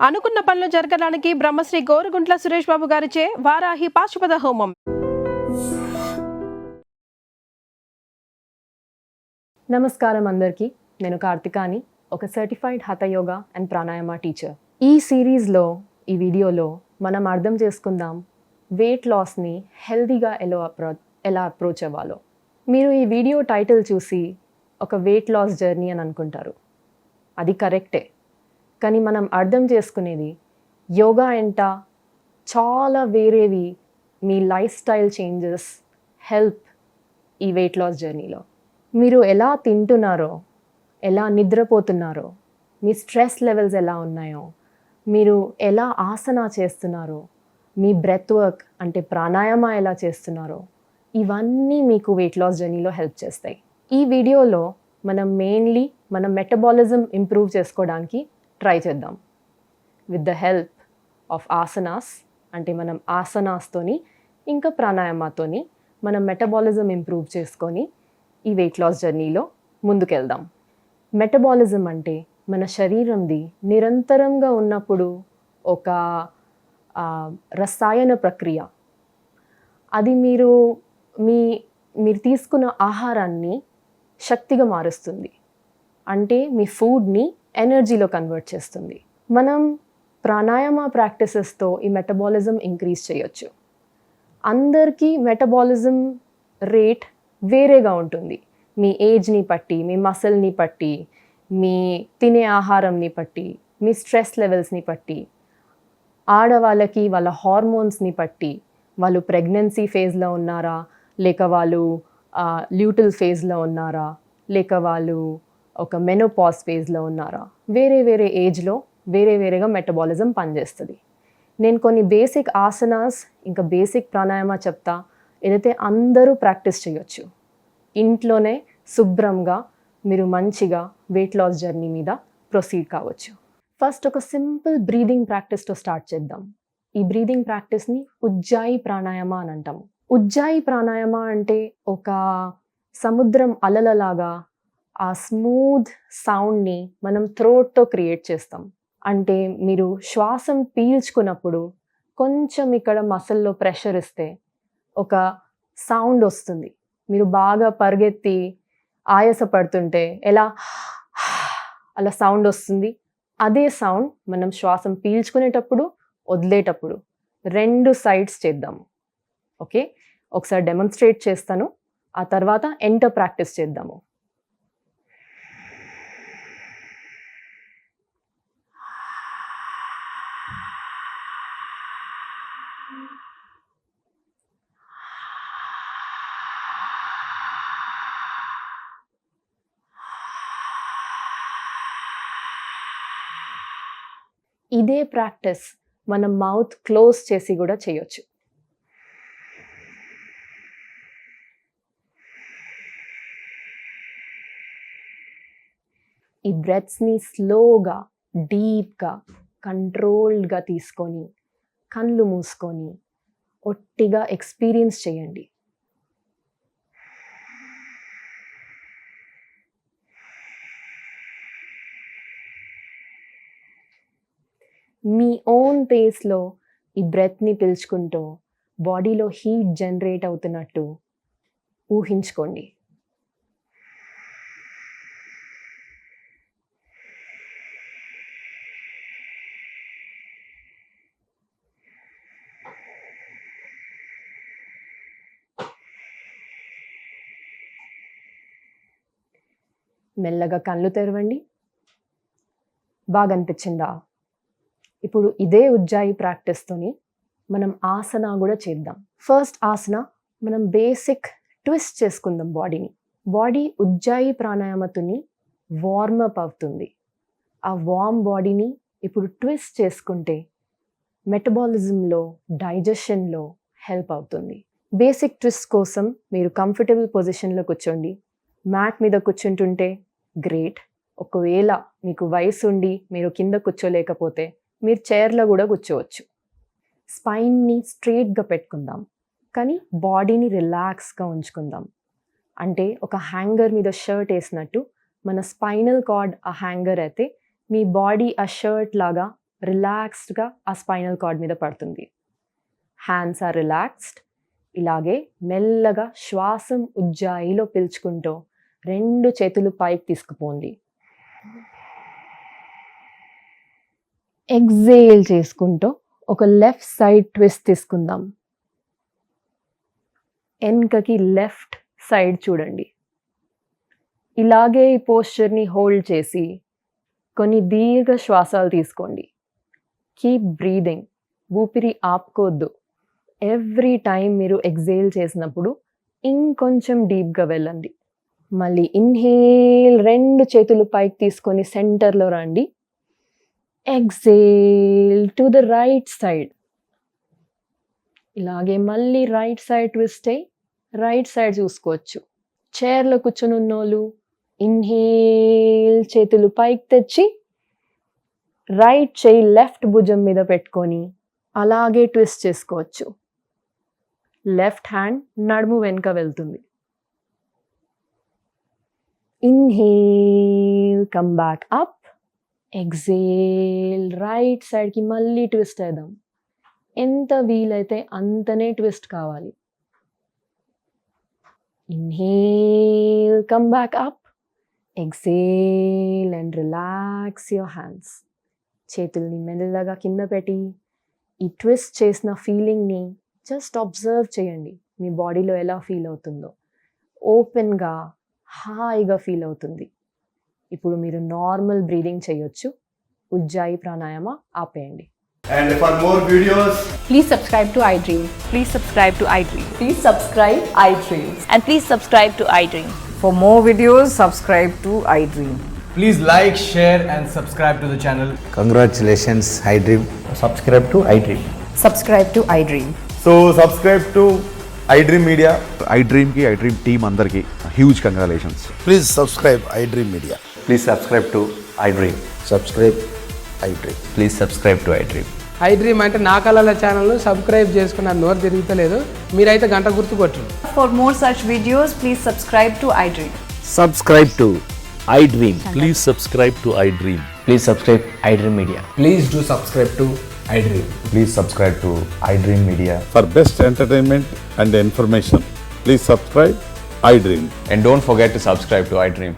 అనుకున్న పనులు జరగడానికి బ్రహ్మశ్రీ గోరుగుంట్ల సురేష్ బాబు గారిచే వారాహి పాశుపత హోమం. నమస్కారం అందరికీ. నేను కార్తికాని, ఒక certified hatha yoga and pranayama teacher. ఈ సిరీస్లో, ఈ వీడియోలో మనం అర్థం చేసుకుందాం వెయిట్ లాస్ని హెల్తీగా ఎలా అప్రోచ్ అవ్వాలో. మీరు ఈ వీడియో టైటిల్ చూసి ఒక వెయిట్ లాస్ జర్నీ అని అనుకుంటారు. అది కరెక్టే, కానీ మనం అర్థం చేసుకునేది యోగా ఎంట చాలా వేరేవి మీ లైఫ్ స్టైల్ చేంజెస్ హెల్ప్ ఈ వెయిట్ లాస్ జర్నీలో. మీరు ఎలా తింటున్నారో, ఎలా నిద్రపోతున్నారో, మీ స్ట్రెస్ లెవెల్స్ ఎలా ఉన్నాయో, మీరు ఎలా ఆసన చేస్తున్నారో, మీ బ్రెత్ వర్క్ అంటే ప్రాణాయామ ఎలా చేస్తున్నారో, ఇవన్నీ మీకు వెయిట్ లాస్ జర్నీలో హెల్ప్ చేస్తాయి. ఈ వీడియోలో మనం మెయిన్లీ మన మెటబాలిజం ఇంప్రూవ్ చేసుకోవడానికి ట్రై చేద్దాం with the help of asanas. అంటే మనం ఆసనాస్తోని ఇంకా ప్రాణాయామతోని మనం మెటబాలిజం ఇంప్రూవ్ చేసుకొని ఈ వెయిట్ లాస్ జర్నీలో ముందుకెళ్దాం. మెటబాలిజం అంటే మన శరీరంది నిరంతరంగా ఉన్నప్పుడు ఒక రసాయన ప్రక్రియ. అది మీరు తీసుకున్న ఆహారాన్ని శక్తిగా మారుస్తుంది. అంటే మీ ఫుడ్ని ఎనర్జీలో కన్వర్ట్ చేస్తుంది. మనం ప్రాణాయామ ప్రాక్టీసెస్తో ఈ మెటబాలిజం ఇంక్రీజ్ చేయొచ్చు. అందరికీ మెటబాలిజం రేట్ వేరేగా ఉంటుంది. మీ ఏజ్ని బట్టి, మీ మసిల్ని బట్టి, మీ తినే ఆహారంని బట్టి, మీ స్ట్రెస్ లెవెల్స్ని బట్టి, ఆడవాళ్ళకి వాళ్ళ హార్మోన్స్ని బట్టి, వాళ్ళు ప్రెగ్నెన్సీ ఫేజ్లో ఉన్నారా, లేక వాళ్ళు ల్యూటల్ ఫేజ్లో ఉన్నారా, లేక వాళ్ళు ఒక మెనోపాజ్ ఫేజ్లో ఉన్నారా, వేరే వేరే ఏజ్లో వేరేగా మెటబాలిజం పనిచేస్తుంది. నేను కొన్ని బేసిక్ ఆసనాస్ ఇంకా బేసిక్ ప్రాణాయామ చెప్తా, ఏదైతే అందరూ ప్రాక్టీస్ చేయొచ్చు. ఇంట్లోనే శుభ్రంగా మీరు మంచిగా వెయిట్ లాస్ జర్నీ మీద ప్రొసీడ్ కావచ్చు. ఫస్ట్ ఒక సింపుల్ బ్రీదింగ్ ప్రాక్టీస్తో స్టార్ట్ చేద్దాం. ఈ బ్రీదింగ్ ప్రాక్టీస్ని ఉజ్జాయి ప్రాణాయామ అని అంటాము. ఉజ్జాయి ప్రాణాయామ అంటే ఒక సముద్రం అలలలాగా ఆ స్మూత్ సౌండ్ని మనం థ్రోట్తో క్రియేట్ చేస్తాం. అంటే మీరు శ్వాసం పీల్చుకున్నప్పుడు కొంచెం ఇక్కడ మసల్లో ప్రెషర్ ఇస్తే ఒక సౌండ్ వస్తుంది. మీరు బాగా పరిగెత్తి ఆయాసపడుతుంటే ఎలా అలా సౌండ్ వస్తుంది. అదే సౌండ్ మనం శ్వాసం పీల్చుకునేటప్పుడు, వదిలేటప్పుడు 2 సైడ్స్ చేద్దాము. ఓకే, ఒకసారి డెమాన్స్ట్రేట్ చేస్తాను, ఆ తర్వాత ఎంటర్ ప్రాక్టీస్ చేద్దాము. ఇదే ప్రాక్టీస్ మనం మౌత్ క్లోజ్ చేసి కూడా చేయొచ్చు. ఈ బ్రెత్స్ని స్లోగా, డీప్గా, కంట్రోల్డ్గా తీసుకొని కళ్ళు మూసుకొని ఒట్టిగా ఎక్స్పీరియన్స్ చేయండి. మీ ఓన్ పేస్లో ఈ బ్రెత్ని పీల్చుకుంటూ బాడీలో హీట్ జనరేట్ అవుతున్నట్టు ఊహించుకోండి. మెల్లగా కళ్ళు తెరవండి. బాగా అనిపించిందా? ఇప్పుడు ఇదే ఉజ్జాయి ప్రాక్టీస్తోని మనం ఆసన కూడా చేద్దాం. ఫస్ట్ ఆసన మనం బేసిక్ ట్విస్ట్ చేసుకుందాం బాడీని. బాడీ ఉజ్జాయి ప్రాణాయామతోని వార్మప్ అవుతుంది. ఆ వార్మ్ బాడీని ఇప్పుడు ట్విస్ట్ చేసుకుంటే మెటబాలిజంలో, డైజెషన్లో హెల్ప్ అవుతుంది. బేసిక్ ట్విస్ట్ కోసం మీరు కంఫర్టబుల్ పొజిషన్లో కూర్చోండి. మ్యాట్ మీద కూర్చుంటుంటే గ్రేట్. ఒకవేళ మీకు వయసు ఉండి మీరు కింద కూర్చోలేకపోతే మీరు చైర్లో కూడా కూర్చోవచ్చు. స్పైన్ని స్ట్రైట్గా పెట్టుకుందాం, కానీ బాడీని రిలాక్స్గా ఉంచుకుందాం. అంటే ఒక హ్యాంగర్ మీద షర్ట్ వేసినట్టు మన స్పైనల్ కార్డ్ ఆ హ్యాంగర్ అయితే మీ బాడీ ఆ షర్ట్ లాగా రిలాక్స్డ్గా ఆ స్పైనల్ కార్డ్ మీద పడుతుంది. Hands are relaxed. ఇలాగే మెల్లగా శ్వాసం ఉజ్జాయిలో పీల్చుకుంటూ 2 చేతులు పైకి తీసుకుపోండి. ఎగ్జేల్ చేసుకుంటూ ఒక లెఫ్ట్ సైడ్ ట్విస్ట్ తీసుకుందాం. వెనకకి లెఫ్ట్ సైడ్ చూడండి. ఇలాగే ఈ పోస్చర్ని హోల్డ్ చేసి కొన్ని దీర్ఘ శ్వాసాలు తీసుకోండి. Keep breathing. ఊపిరి ఆపుకోవద్దు. ఎవ్రీ టైం మీరు ఎగ్జేల్ చేసినప్పుడు ఇంకొంచెం డీప్గా వెళ్ళండి. మళ్ళీ ఇన్హేల్, 2 చేతులు పైకి తీసుకొని సెంటర్లో రండి. Exhale to the right side. ఇలాగే మళ్ళీ రైట్ సైడ్ ట్విస్ట్ అయ్యి రైట్ సైడ్ చూసుకోవచ్చు. చైర్లో కూర్చొని ఉన్నోళ్ళు ఇన్హేల్, చేతులు పైకి తెచ్చి రైట్ చేయి లెఫ్ట్ భుజం మీద పెట్టుకొని అలాగే ట్విస్ట్ చేసుకోవచ్చు. లెఫ్ట్ హ్యాండ్ నడుము వెనుక వెళ్తుంది. Inhale, come back up. Exhale, right సైడ్కి మళ్ళీ ట్విస్ట్ వేద్దాం. ఎంత వీలైతే అంతనే ట్విస్ట్ కావాలి. Inhale, come back up. Exhale and relax your hands. చేతుల్ని మెల్లగా కింద పెట్టి ఈ ట్విస్ట్ చేసిన ఫీలింగ్ని జస్ట్ అబ్జర్వ్ చేయండి. మీ బాడీలో ఎలా ఫీల్ అవుతుందో. ఓపెన్గా హాయిగా ఫీల్ అవుతుంది. ఇప్పుడు మీరు నార్మల్ బ్రీదింగ్ చేయొచ్చు. ఉజ్జాయి ప్రాణాయామ ఆపేయండి. And for more videos, Please subscribe to iDream. Please subscribe to iDream. Please subscribe iDream. And please subscribe to iDream. For more videos, subscribe to iDream. please like, share and subscribe to the channel. Congratulations, iDream. Subscribe to iDream. Subscribe to iDream. So subscribe to iDream Media. iDream ki iDream team అందరికి huge congratulations. Please subscribe iDream Media. Please subscribe to iDream. Subscribe iDream. Please subscribe to iDream. iDream అంటే నా కళల ఛానల్ను subscribe చేసుకున్న నోరు తిరుగుతలేదు. మీరైతే గంట గుర్తు కొట్టండి. For more such videos, please subscribe to iDream. Subscribe to iDream. Please subscribe to iDream. Please subscribe iDream Media. Please do subscribe to iDream. Please subscribe to iDream Media. For best entertainment and information, please subscribe iDream. And don't forget to subscribe to iDream.